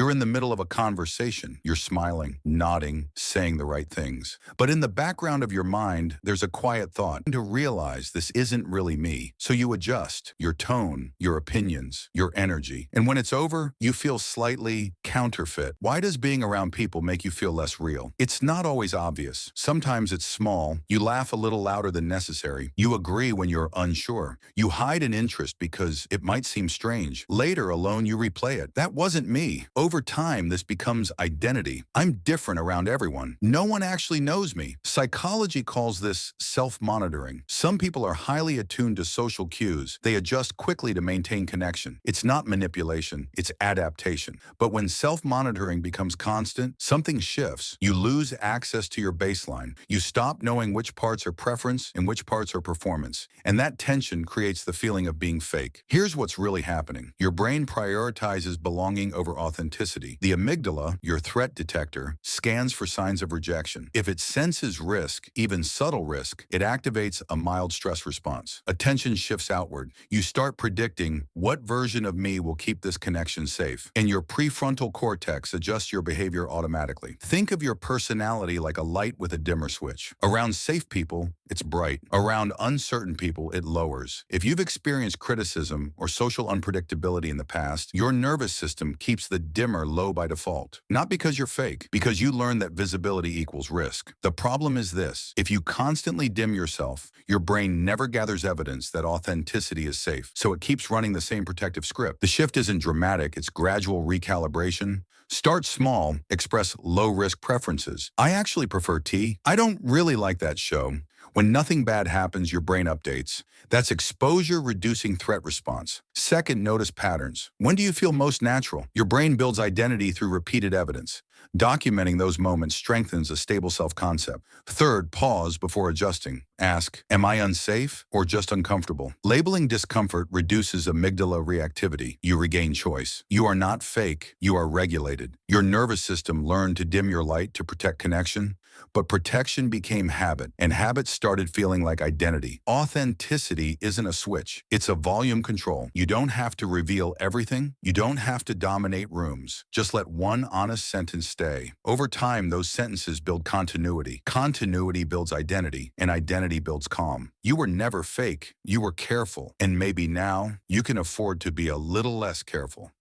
You're in the middle of a conversation. You're smiling, nodding, saying the right things. But in the background of your mind, there's a quiet thought to realize this isn't really me. So you adjust your tone, your opinions, your energy. And when it's over, you feel slightly counterfeit. Why does being around people make you feel less real? It's not always obvious. Sometimes it's small. You laugh a little louder than necessary. You agree when you're unsure. You hide an interest because it might seem strange. Later, alone, you replay it. That wasn't me. Over time, this becomes identity. I'm different around everyone. No one actually knows me. Psychology calls this self-monitoring. Some people are highly attuned to social cues. They adjust quickly to maintain connection. It's not manipulation, it's adaptation. But when self-monitoring becomes constant, something shifts. You lose access to your baseline. You stop knowing which parts are preference and which parts are performance. And that tension creates the feeling of being fake. Here's what's really happening. Your brain prioritizes belonging over authenticity. The amygdala, your threat detector, scans for signs of rejection. If it senses risk, even subtle risk, it activates a mild stress response. Attention shifts outward. You start predicting what version of me will keep this connection safe. And your prefrontal cortex adjusts your behavior automatically. Think of your personality like a light with a dimmer switch. Around safe people, it's bright. Around uncertain people, it lowers. If you've experienced criticism or social unpredictability in the past, your nervous system keeps the dimmer low by default. Not because you're fake, because you learned that visibility equals risk. The problem is this: if you constantly dim yourself, your brain never gathers evidence that authenticity is safe, so it keeps running the same protective script. The shift isn't dramatic, it's gradual recalibration. Start small, express low-risk preferences. I actually prefer tea. I don't really like that show. When nothing bad happens, your brain updates. That's exposure-reducing threat response. Second, notice patterns. When do you feel most natural? Your brain builds identity through repeated evidence. Documenting those moments strengthens a stable self-concept. Third, pause before adjusting. Ask, am I unsafe or just uncomfortable? Labeling discomfort reduces amygdala reactivity. You regain choice. You are not fake. You are regulated. Your nervous system learned to dim your light to protect connection, but protection became habit, and habit started feeling like identity. Authenticity isn't a switch. It's a volume control. You don't have to reveal everything. You don't have to dominate rooms. Just let one honest sentence stay. Over time, those sentences build continuity. Continuity builds identity, and identity builds calm. You were never fake. You were careful. And maybe now you can afford to be a little less careful.